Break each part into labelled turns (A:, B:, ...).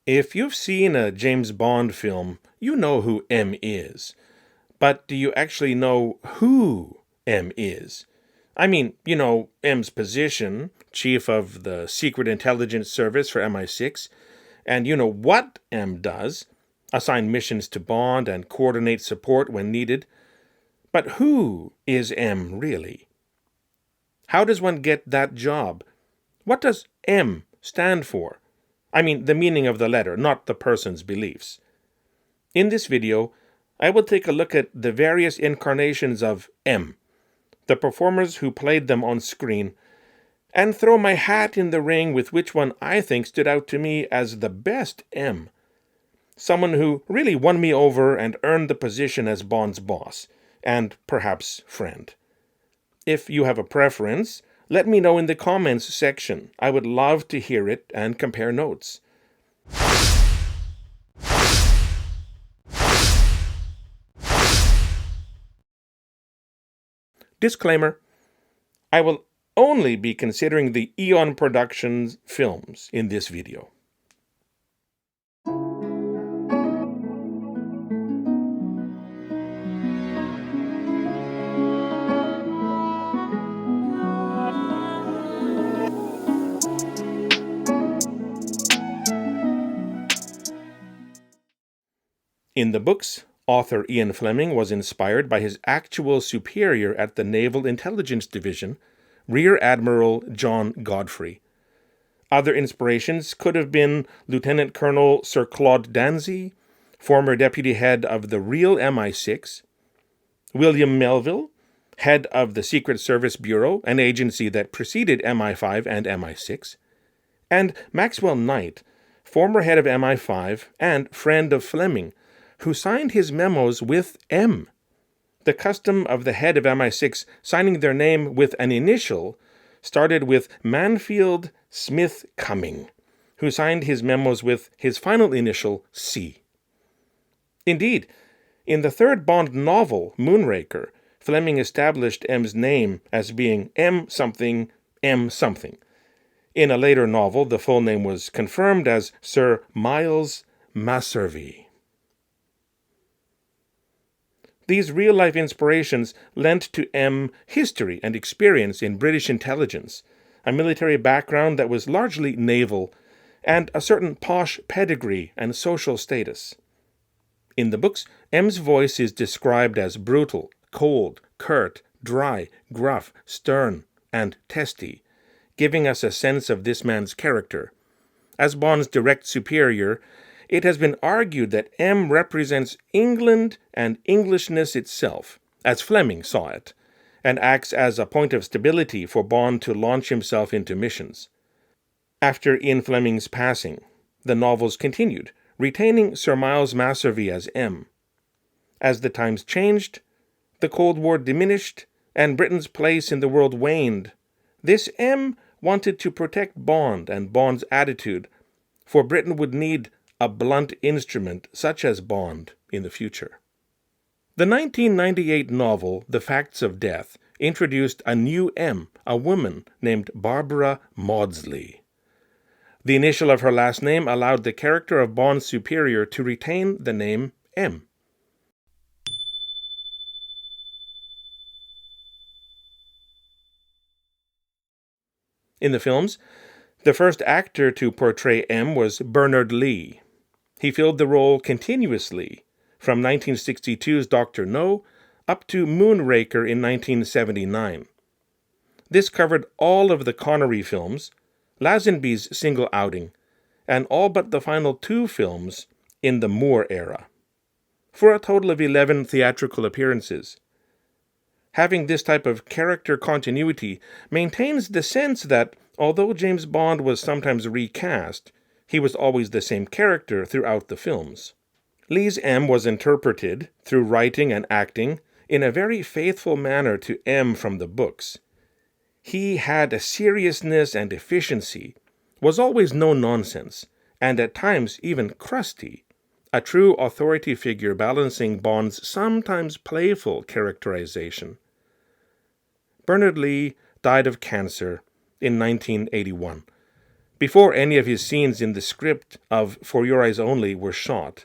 A: If you've seen a James Bond film, you know who M is. But do you actually know who M is? I mean, you know M's position, chief of the Secret Intelligence Service for MI6, and you know what M does, assign missions to Bond and coordinate support when needed. But who is M really? How does one get that job? What does M stand for? I mean, the meaning of the letter, not the person's beliefs. In this video, I will take a look at the various incarnations of M, the performers who played them on screen, and throw my hat in the ring with which one I think stood out to me as the best M. Someone who really won me over and earned the position as Bond's boss, and perhaps friend. If you have a preference, let me know in the comments section. I would love to hear it and compare notes. Disclaimer: I will only be considering the Eon Productions films in this video. In the books, author Ian Fleming was inspired by his actual superior at the Naval Intelligence Division, Rear Admiral John Godfrey. Other inspirations could have been Lieutenant Colonel Sir Claude Danzy, former deputy head of the real MI6, William Melville, head of the Secret Service Bureau, an agency that preceded MI5 and MI6, and Maxwell Knight, former head of MI5 and friend of Fleming, who signed his memos with M. The custom of the head of MI6 signing their name with an initial started with Manfield Smith Cumming, who signed his memos with his final initial C. Indeed, in the third Bond novel, Moonraker, Fleming established M's name as being M something, M something. In a later novel, the full name was confirmed as Sir Miles Masservy. These real-life inspirations lent to M history and experience in British intelligence, a military background that was largely naval, and a certain posh pedigree and social status. In the books, M's voice is described as brutal, cold, curt, dry, gruff, stern, and testy, giving us a sense of this man's character. As Bond's direct superior, it has been argued that M represents England and Englishness itself, as Fleming saw it, and acts as a point of stability for Bond to launch himself into missions. After Ian Fleming's passing, the novels continued, retaining Sir Miles Masservy as M. As the times changed, the Cold War diminished, and Britain's place in the world waned, this M wanted to protect Bond and Bond's attitude, for Britain would need a blunt instrument such as Bond in the future. The 1998 novel The Facts of Death introduced a new M, a woman named Barbara Maudsley. The initial of her last name allowed the character of Bond's superior to retain the name M. In the films, the first actor to portray M was Bernard Lee. He filled the role continuously, from 1962's Dr. No up to Moonraker in 1979. This covered all of the Connery films, Lazenby's single outing, and all but the final 2 films in the Moore era, for a total of 11 theatrical appearances. Having this type of character continuity maintains the sense that, although James Bond was sometimes recast, he was always the same character throughout the films. Lee's M was interpreted, through writing and acting, in a very faithful manner to M from the books. He had a seriousness and efficiency, was always no-nonsense, and at times even crusty, a true authority figure balancing Bond's sometimes playful characterization. Bernard Lee died of cancer in 1981. before any of his scenes in the script of For Your Eyes Only were shot.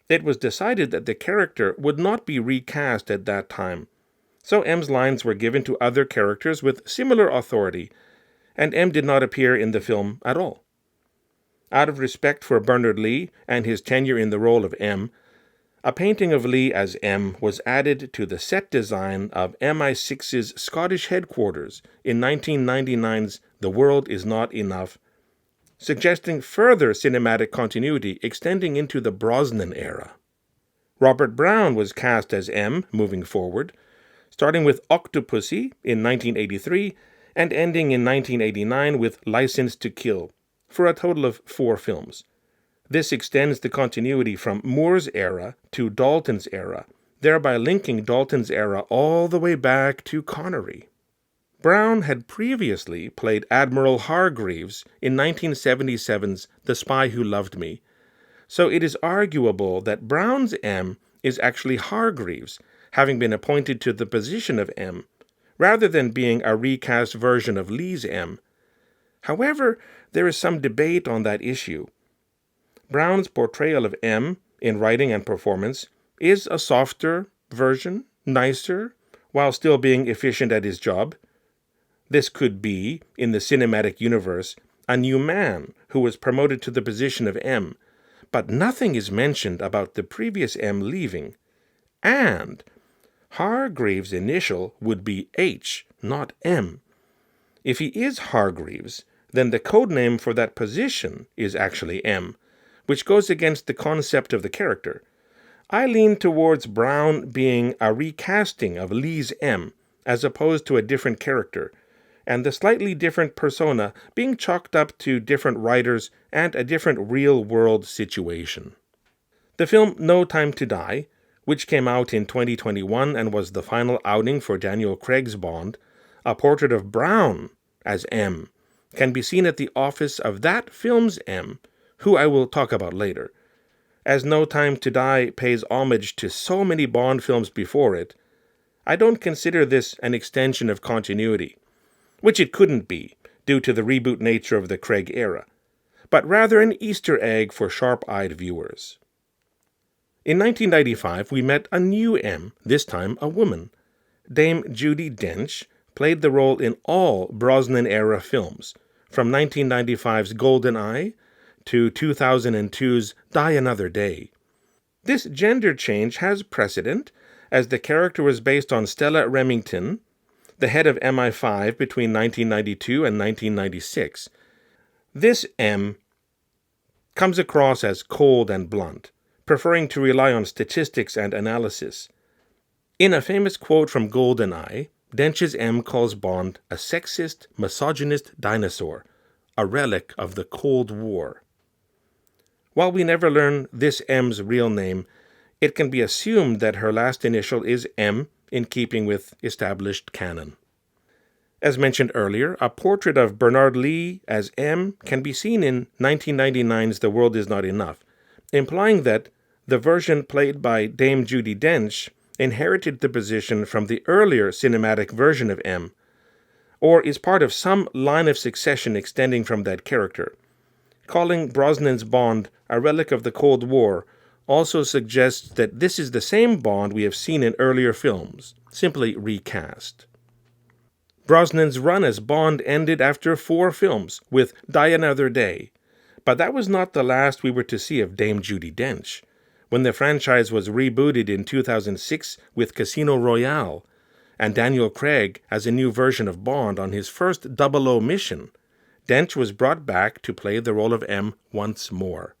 A: It was decided that the character would not be recast at that time, so M's lines were given to other characters with similar authority, and M did not appear in the film at all. Out of respect for Bernard Lee and his tenure in the role of M, a painting of Lee as M was added to the set design of MI6's Scottish headquarters in 1999's The World Is Not Enough, suggesting further cinematic continuity extending into the Brosnan era. Robert Brown was cast as M moving forward, starting with Octopussy in 1983 and ending in 1989 with License to Kill, for a total of 4 films. This extends the continuity from Moore's era to Dalton's era, thereby linking Dalton's era all the way back to Connery. Brown had previously played Admiral Hargreaves in 1977's The Spy Who Loved Me, so it is arguable that Brown's M is actually Hargreaves, having been appointed to the position of M, rather than being a recast version of Lee's M. However, there is some debate on that issue. Brown's portrayal of M, in writing and performance, is a softer version, nicer, while still being efficient at his job. This could be, in the cinematic universe, a new man who was promoted to the position of M, but nothing is mentioned about the previous M leaving. And Hargreaves' initial would be H, not M. If he is Hargreaves, then the code name for that position is actually M, which goes against the concept of the character. I lean towards Brown being a recasting of Lee's M, as opposed to a different character, and the slightly different persona being chalked up to different writers and a different real-world situation. The film No Time to Die, which came out in 2021 and was the final outing for Daniel Craig's Bond, a portrait of Brown as M, can be seen at the office of that film's M, who I will talk about later. As No Time to Die pays homage to so many Bond films before it, I don't consider this an extension of continuity, which it couldn't be due to the reboot nature of the Craig era, but rather an Easter egg for sharp-eyed viewers. In 1995, we met a new M, this time a woman. Dame Judi Dench played the role in all Brosnan-era films, from 1995's GoldenEye to 2002's Die Another Day. This gender change has precedent, as the character was based on Stella Remington, the head of MI5 between 1992 and 1996. This M comes across as cold and blunt, preferring to rely on statistics and analysis. In a famous quote from GoldenEye, Dench's M calls Bond a sexist, misogynist dinosaur, a relic of the Cold War. While we never learn this M's real name, it can be assumed that her last initial is M, in keeping with established canon. As mentioned earlier, a portrait of Bernard Lee as M can be seen in 1999's The World Is Not Enough, implying that the version played by Dame Judi Dench inherited the position from the earlier cinematic version of M, or is part of some line of succession extending from that character. Calling Brosnan's Bond a relic of the Cold War also suggests that this is the same Bond we have seen in earlier films, simply recast. Brosnan's run as Bond ended after 4 films, with Die Another Day, but that was not the last we were to see of Dame Judi Dench. When the franchise was rebooted in 2006 with Casino Royale, and Daniel Craig as a new version of Bond on his first 00 mission, Dench was brought back to play the role of M once more.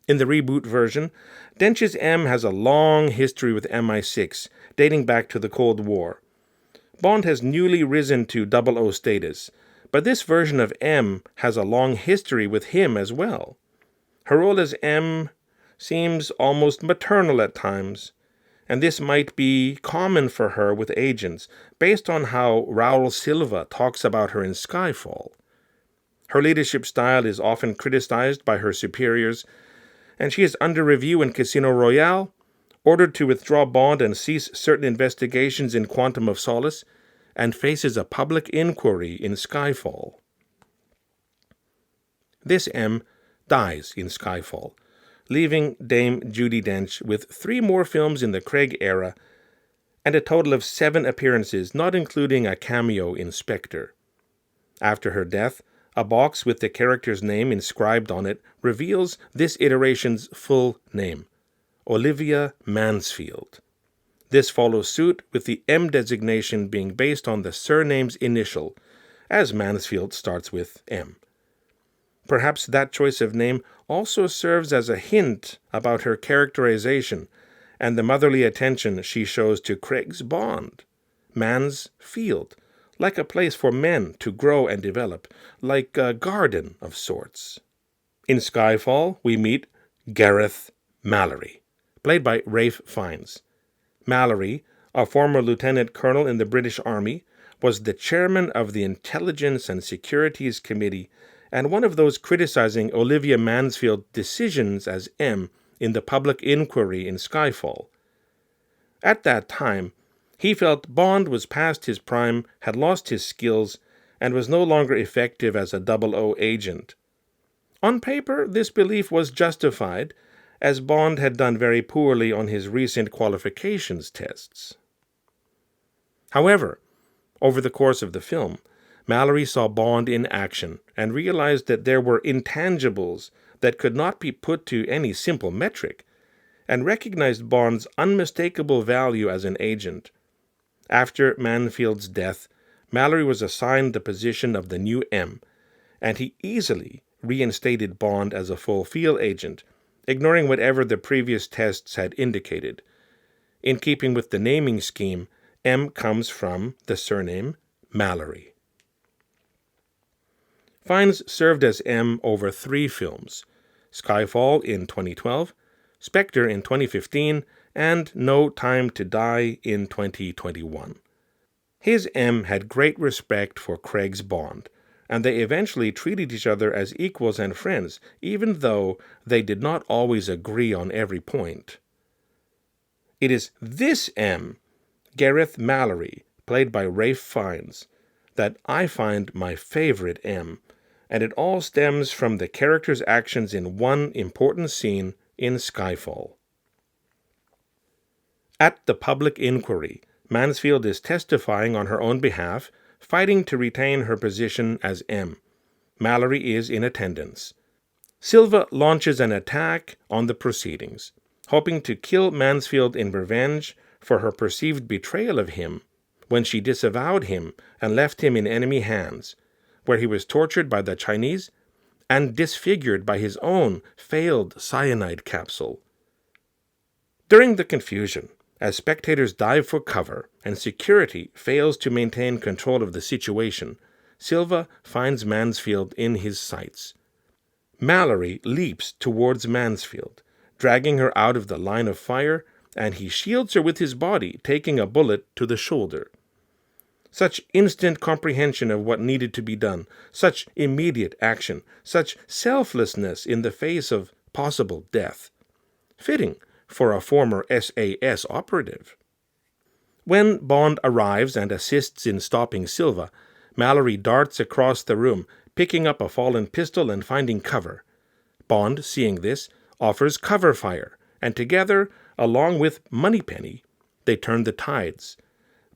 A: In the reboot version, Dench's M has a long history with MI6, dating back to the Cold War. Bond has newly risen to 00 status, but this version of M has a long history with him as well. Her role as M seems almost maternal at times, and this might be common for her with agents, based on how Raul Silva talks about her in Skyfall. Her leadership style is often criticized by her superiors, and she is under review in Casino Royale, ordered to withdraw Bond and cease certain investigations in Quantum of Solace, and faces a public inquiry in Skyfall. This M dies in Skyfall, leaving Dame Judi Dench with 3 more films in the Craig era and a total of 7 appearances, not including a cameo in Spectre. After her death, a box with the character's name inscribed on it reveals this iteration's full name, Olivia Mansfield. This follows suit, with the M designation being based on the surname's initial, as Mansfield starts with M. Perhaps that choice of name also serves as a hint about her characterization and the motherly attention she shows to Craig's Bond. Man's field, like a place for men to grow and develop, like a garden of sorts. In Skyfall, we meet Gareth Mallory, played by Ralph Fiennes. Mallory, a former lieutenant colonel in the British Army, was the chairman of the Intelligence and Securities Committee and one of those criticizing Olivia Mansfield's decisions as M in the public inquiry in Skyfall. At that time, he felt Bond was past his prime, had lost his skills, and was no longer effective as a 00 agent. On paper, this belief was justified, as Bond had done very poorly on his recent qualifications tests. However, over the course of the film, Mallory saw Bond in action and realized that there were intangibles that could not be put to any simple metric, and recognized Bond's unmistakable value as an agent. After Mansfield's death, Mallory was assigned the position of the new M, and he easily reinstated Bond as a full field agent, ignoring whatever the previous tests had indicated. In keeping with the naming scheme, M comes from the surname Mallory. Fiennes served as M over 3 films: Skyfall in 2012, Spectre in 2015, and No Time to Die in 2021. His M had great respect for Craig's Bond, and they eventually treated each other as equals and friends, even though they did not always agree on every point. It is this M, Gareth Mallory, played by Ralph Fiennes, that I find my favorite M, and it all stems from the character's actions in one important scene in Skyfall. At the public inquiry, Mansfield is testifying on her own behalf, fighting to retain her position as M. Mallory is in attendance. Silva launches an attack on the proceedings, hoping to kill Mansfield in revenge for her perceived betrayal of him when she disavowed him and left him in enemy hands, where he was tortured by the Chinese and disfigured by his own failed cyanide capsule. During the confusion, as spectators dive for cover and security fails to maintain control of the situation, Silva finds Mansfield in his sights. Mallory leaps towards Mansfield, dragging her out of the line of fire, and he shields her with his body, taking a bullet to the shoulder. Such instant comprehension of what needed to be done, such immediate action, such selflessness in the face of possible death. Fitting for a former SAS operative. When Bond arrives and assists in stopping Silva, Mallory darts across the room, picking up a fallen pistol and finding cover. Bond, seeing this, offers cover fire, and together, along with Moneypenny, they turn the tides.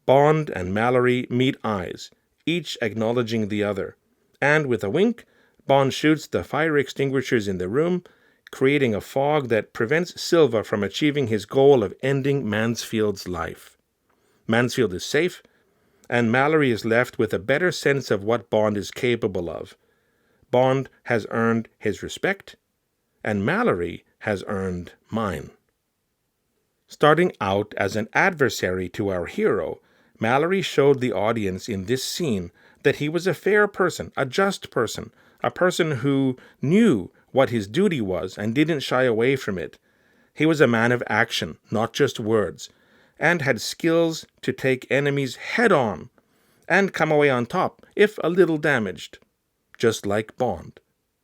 A: Bond and Mallory meet eyes, each acknowledging the other, and with a wink, Bond shoots the fire extinguishers in the room, creating a fog that prevents Silva from achieving his goal of ending Mansfield's life. Mansfield is safe, and Mallory is left with a better sense of what Bond is capable of. Bond has earned his respect, and Mallory has earned mine. Starting out as an adversary to our hero, Mallory showed the audience in this scene that he was a fair person, a just person, a person who knew what his duty was and didn't shy away from it. He was a man of action, not just words, and had skills to take enemies head on and come away on top, if a little damaged, just like Bond.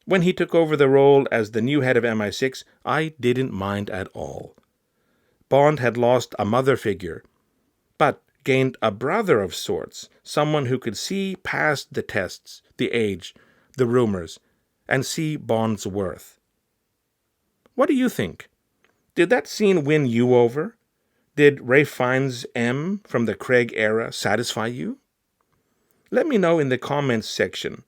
A: When he took over the role as the new head of MI6, I didn't mind at all. Bond had lost a mother figure, but gained a brother of sorts, someone who could see past the tests, the age, the rumors, and see Bond's worth. What do you think? Did that scene win you over? Did Ralph Fiennes' M from the Craig era satisfy you? Let me know in the comments section,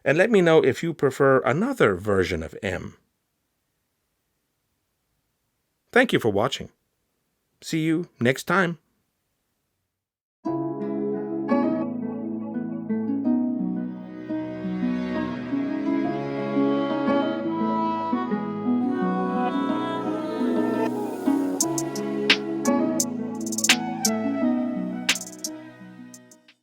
A: and let me know if you prefer another version of M. Thank you for watching. See you next time.